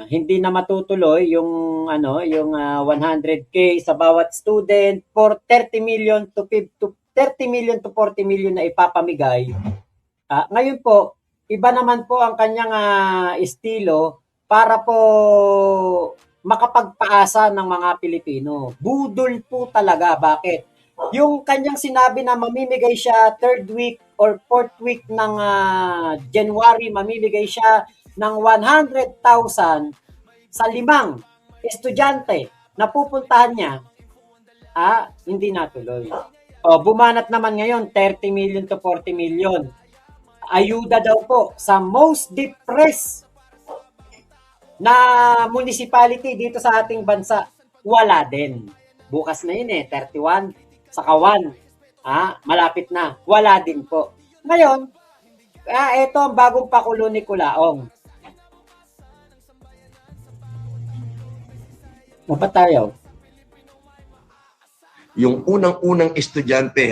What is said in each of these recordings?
hindi na matutuloy yung yung 100K sa bawat student for 30 million to 30 million to 40 million na ipapamigay. Ngayon po, iba naman po ang kanyang estilo para po makapagpaasa ng mga Pilipino. Budol po talaga. Bakit? Yung kanyang sinabi na mamimigay siya third week or fourth week ng January, mamimigay siya ng 100,000 sa 5 estudyante na pupuntahan niya, hindi natuloy. Bumanat naman ngayon 30 million to 40 million. Ayuda daw po sa most depressed na municipality dito sa ating bansa. Wala din. Bukas na yun 31 sa Kawan. Malapit na. Wala din po. Ngayon, ito ang bagong pakulo ni Culaong. Mapatayaw. Yung unang-unang estudyante,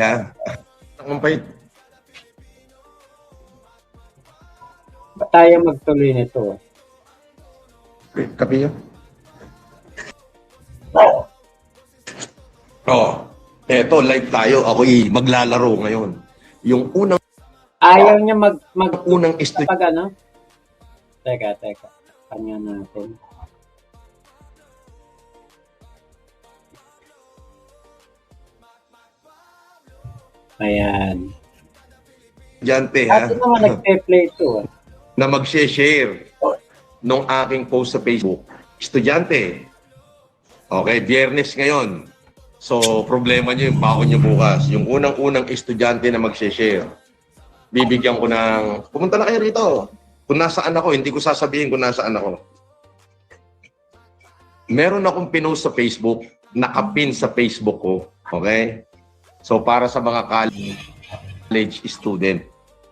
Ba't tayo magtuloy nito? Kapi yun? Eto, live tayo. Ako'y maglalaro ngayon. Yung unang... Ayaw niya unang estudyante. Teka. Kanya natin. Ayan. Estudyante, Kasi naman nagpe-play ito. Na mag-share nung aking post sa Facebook. Estudyante. Okay, Biyernes ngayon. So, problema nyo yung baon nyo bukas. Yung unang-unang estudyante na mag-share. Bibigyan ko ng... Pumunta na kayo rito. Kung nasaan ako, hindi ko sasabihin kung nasaan ako. Meron akong pinost sa Facebook, nakapin sa Facebook ko. Okay? So, para sa mga college student.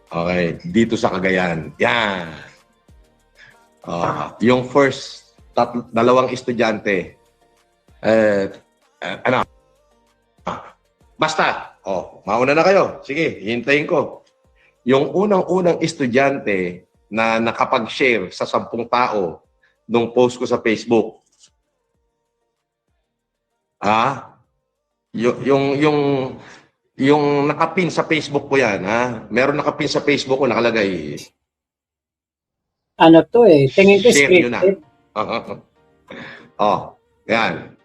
Okay? Dito sa Cagayan. Yan. Yung first, 2 estudyante. Basta. Mauna na kayo. Sige, hintayin ko. Yung unang-unang estudyante na nakapag-share sa 10 tao nung post ko sa Facebook. Yung nakapin sa Facebook ko yan, meron nakapin sa Facebook ko, nakalagay. Ano to tingin ko share nyo na. scripted. Yan.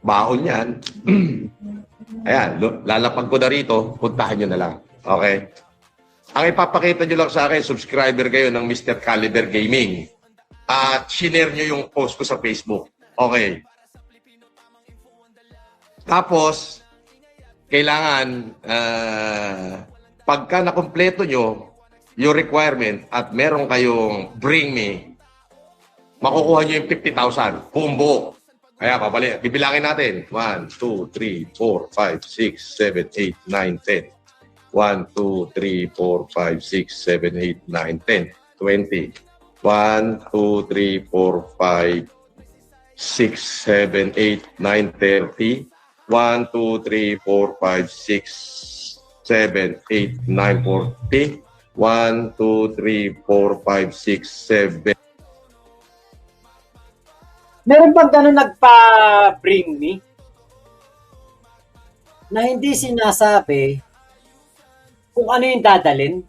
Baon yan. Ayan, lalapag ko na rito, puntahan nyo na lang. Okay? Ang ipapakita nyo lang sa akin, subscriber kayo ng Mr. Caliber Gaming. At share nyo yung post ko sa Facebook. Okay. Tapos, kailangan, pagka nakompleto nyo yung requirement at meron kayong bring me, makukuha nyo yung 50,000. Buong buo. Kaya, bibilangin natin. 1, 2, 3, 4, 5, 6, 7, 8, 9, 10. 1, 2, 3, 4, 5, 6, 7, 8, 9, 10. 20. 1, 2, 3, 4, 5, 6, 7, 8, 9, 30. 1, 2, 3, 4, 5, 6, 7, 8, 9, 40. 1, 2, 3, 4, 5, 6, 7. Meron bang gano'n nagpa-bring me? Na hindi sinasabi kung ano yung dadalin?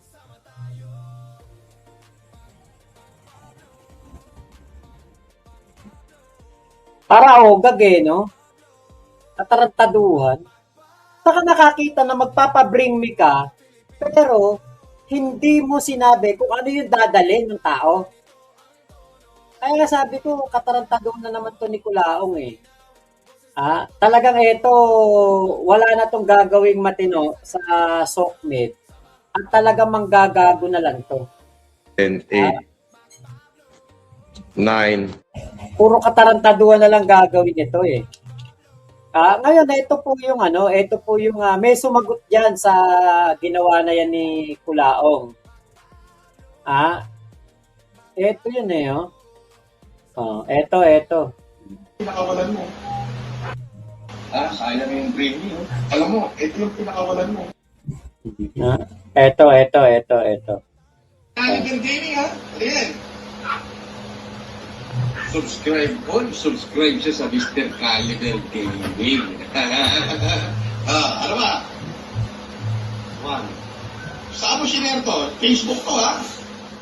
Para ogag no? Katarantaduhan. Saka nakakita na magpapa-bring me ka, pero hindi mo sinabi kung ano yung dadalhin ng tao. Kaya nga sabi ko, katarantaduhan na naman to ni Culaong talagang ito, wala na tong gagawing matino sa SOCMED at talagang manggagago na lang to. 10, 8, 9. Puro katarantaduhan na lang gagawin ito Ngayon, ito po yung may sumagot diyan sa ginawa na yan ni Culaong. Ito yun ito. Pinakawalan mo. Sayang yung brain mo. Alam mo, ito yung pinakawalan mo. Ito. Caliber Gaming, Ayan. Subscribe siya sa Mr. Caliber Gaming. Ano ba? One. Saan mo sinare to? Facebook to, ha?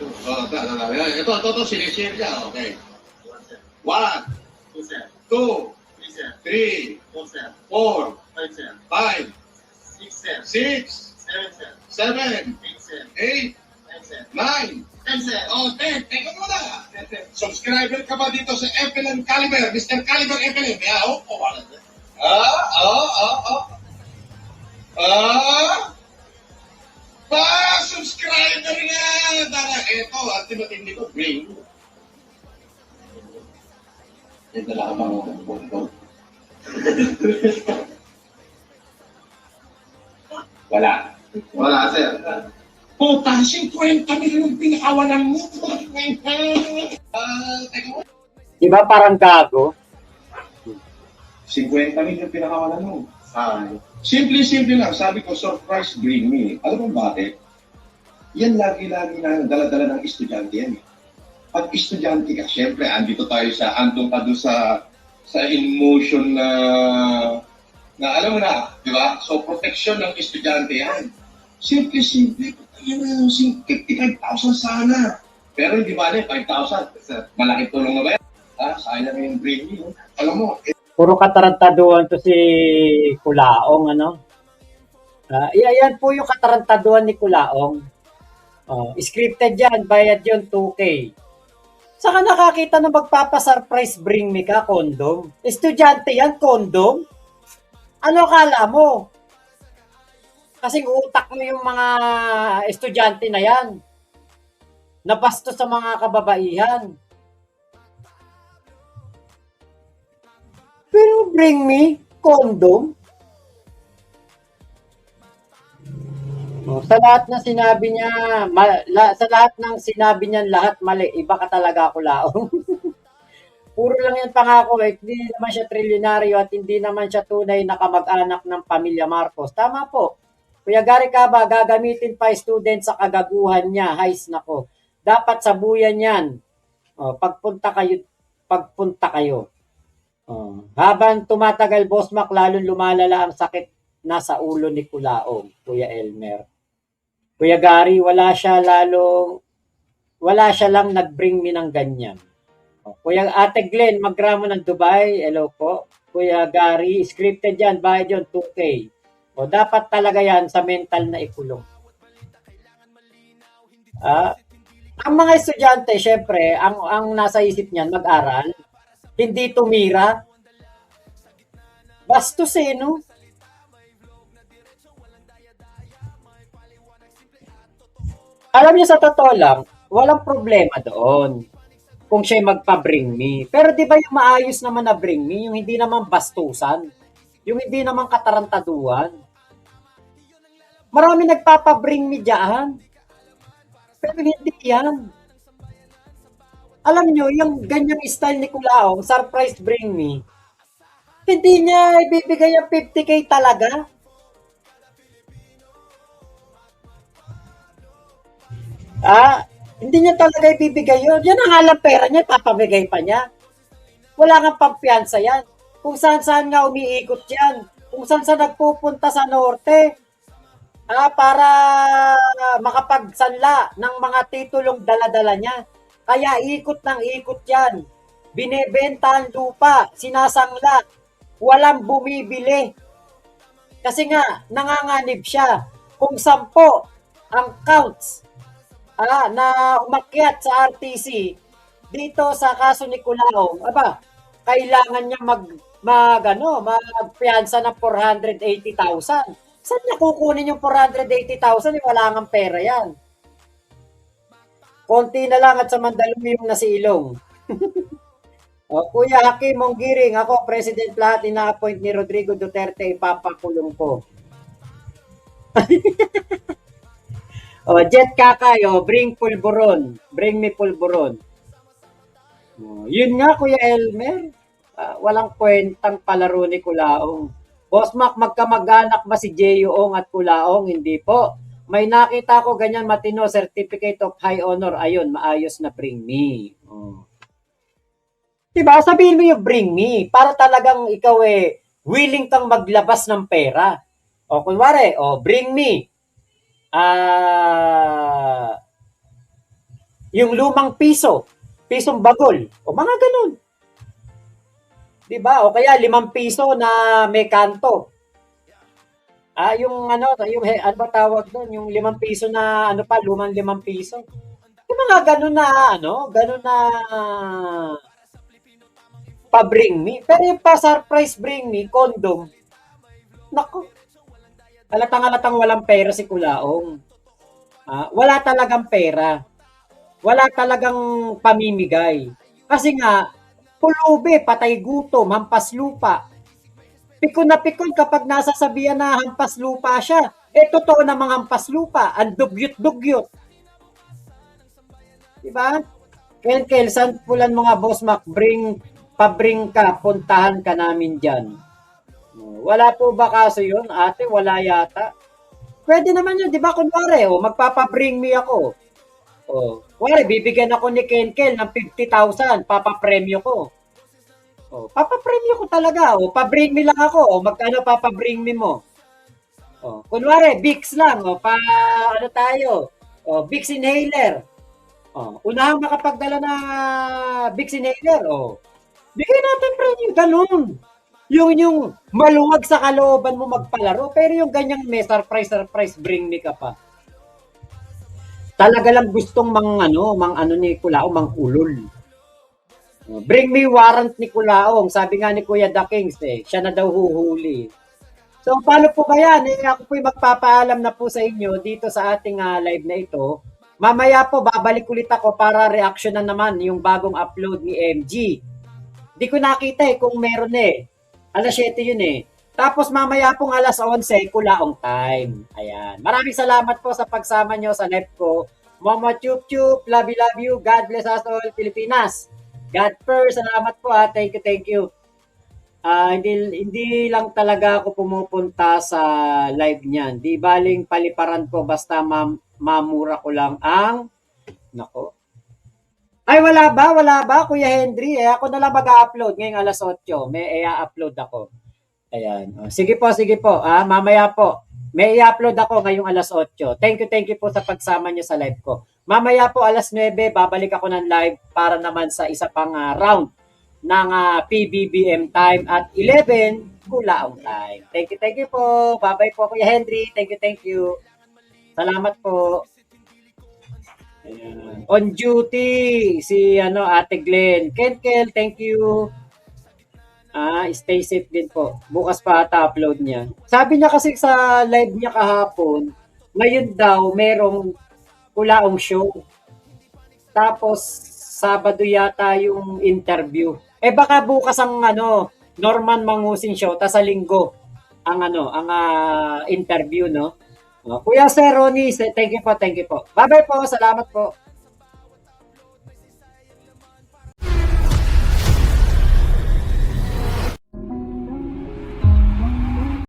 Ito, sinishare niya. Okay. 1, 2, 3, 4, 5, 6, 7, 8, 9, 10. Oh, 10. Teka muna. Subscriber ka ba dito sa FLM Caliber? Mr. Caliber FLM. Yeah, wala. Subscriber nga! Ito, at tinutindi ko, bring. Yan talaga mga Wala. Wala, sir. Puta, 50 milyon pinakawalan mo. Teka mo. Di ba parang gago? 50 milyon pinakawalan mo. Simple lang. Sabi ko, surprise bring me. Alam mo bakit? Yan lagi-lagi na dala-dala ng estudyante yan. Pag estudyante ka, syempre, andito tayo andun ka doon sa in-motion na alam mo na, di ba? So, protection ng estudyante yan. Simple. Yun, 55,000 sana. Pero hindi ba 5,000? Malaking tulong na ba yan? Sayang yung bring me. Alam mo, Puro katarantaduhan to si Kulaong, ano? Yan po yung katarantaduhan ni Kulaong. Scripted yan, bayad yun 2K. Saka nakakita na magpapasurprise bring me ka, condom. Estudyante yan, condom? Ano kala mo? Kasing utak mo yung mga estudyante na yan. Nabastos sa mga kababaihan. Pero bring me, condom? Sa lahat ng sinabi niya, sa lahat ng sinabi niya lahat mali, iba ka talaga, Kulaong. Puro lang yan pangako, hindi naman siya trilyonaryo at hindi naman siya tunay na kamag-anak ng pamilya Marcos. Tama po. Kuya Gary Caba, gagamitin pa student sa kagaguhan niya. Hays nako. Dapat sabuyan yan. Pagpunta kayo. Habang tumatagal, Boss Mac, lalong lumalala ang sakit na sa ulo ni Kulaong, Kuya Elmer. Kuya Gary, wala siya lang nag-bring me ng ganyan. Kuya Ate Glenn, magramo ng Dubai, hello po. Kuya Gary, scripted yan, bayad yun, 2K. Dapat talaga yan sa mental na ikulong. Ang mga estudyante, syempre, ang nasa isip niyan, mag-aral, hindi tumira. Bastos no? Alam niyo, sa totoo lang, walang problema doon kung siya magpa-bring me. Pero di ba yung maayos naman na bring me, yung hindi naman bastusan, yung hindi naman katarantaduhan. Marami nagpapa-bring me dyan. Pero hindi yan. Alam niyo, yung ganyang style ni Kulaong, surprise bring me, hindi niya ibibigay ang 50K talaga. Hindi niya talaga ibibigay yun. Yan ang alam pera niya, papamigay pa niya. Wala kang pampiyansa yan. Kung saan-saan nga umiikot yan. Kung saan-saan nagpupunta sa norte. Para makapagsanla ng mga titulong dala-dala niya. Kaya ikot ng ikot yan. Binebenta ang lupa, sinasangla. Walang bumibili. Kasi nga, nanganganib siya. Kung 10 ang counts na umakyat sa RTC dito sa kaso ni Kulaong, kailangan niya magpiyansa ng 480,000. Saan niya kukunin yung 480,000? Wala ngang pera yan. Konti na lang at sa Mandaluyong yung nasilong. Kuya Hakim Monggiring, ako, President lahat, ina-appoint ni Rodrigo Duterte, ipapakulong ko. Jet Kakayo, bring pulburon. Bring me pulburon. Yun nga, Kuya Elmer. Walang kwentang palaro ni Kulaong. Boss Mac, magkamag-anak ba si J.U.ong at Kulaong? Hindi po. May nakita ko ganyan matino, Certificate of High Honor. Ayun, maayos na bring me. Diba? Sabihin mo yung bring me para talagang ikaw willing kang maglabas ng pera. O kunwari, bring me yung lumang pisong bagol. O mga ganun. Diba? O kaya 5 piso na may kanto. Yung ano ba tawag doon? Yung 5 piso na ano pa, lumang 5 piso. Yung mga ganun na ganun na pa-bring me. Pero yung pa-surprise bring me, condom, naku, halatang-halatang walang pera si Kulaong. Wala talagang pera. Wala talagang pamimigay. Kasi nga, pulubi, patay gutom, hampas lupa. Pikon na pikon kapag nasasabihan na hampas lupa siya. Totoo namang hampas lupa. Ang dugyot-dugyot. Diba? Kel, sampulan mo nga, Boss Mac, pabring ka, puntahan ka namin dyan. Wala po ba kaso yun, ate? Wala yata. Pwede naman yun, di ba? Kunwari, magpapabring me ako. Kunwari, bibigyan ako ni Kel ng 50,000, papapremyo ko. Papapremyo ko talaga. Pa-bring me lang ako. Magkano papabring me mo? Kunwari, Vicks lang. Ano tayo? Vicks inhaler. Unahang makapagdala na Vicks inhaler. Bigay natin premium. Ganun. Yung maluwag sa kalooban mo magpalaro. Pero yung ganyang may surprise, bring me ka pa. Talaga lang gustong mang ni Kulaong, mang ulol. Bring me warrant ni Kulaong. Sabi nga ni Kuya The Kings, siya na daw huhuli. So, paano po ba yan? Ako po'y magpapaalam na po sa inyo dito sa ating live na ito. Mamaya po, babalik ulit ako para reaction na naman yung bagong upload ni MG. Di ko nakita kung meron Alas 7 yun Tapos mamaya pong alas 11, Kulaong time. Ayan. Maraming salamat po sa pagsama nyo sa live ko. Mama Chup Chup, love you. God bless us all, Pilipinas. God first, salamat po Thank you. Hindi lang talaga ako pumupunta sa live niyan. Di baling paliparan ko basta mamura ko lang ang nako. Ay wala ba Kuya Henry? Ako na lang mag-upload ngayong alas 8. May i-upload ako. Ayan. Sige po. Mamaya po. May i-upload ako ngayong alas 8. Thank you po sa pagsama niyo sa live ko. Mamaya po alas 9, babalik ako ng live para naman sa isa pang round ng PBBM time at 11, Kulaong time. Thank you po. Bye-bye po Kuya Henry. Thank you. Salamat po. Ayan. On duty si Ate Glenn. Kel, thank you. Stay safe din po. Bukas pa ata upload niya. Sabi niya kasi sa live niya kahapon, ngayon daw merong Kulaong show. Tapos Sabado yata yung interview. Baka bukas ang Norman Mangusin show tas sa Linggo ang interview no. Kuya Sir Ronnie, thank you po. Bye-bye po. Salamat po.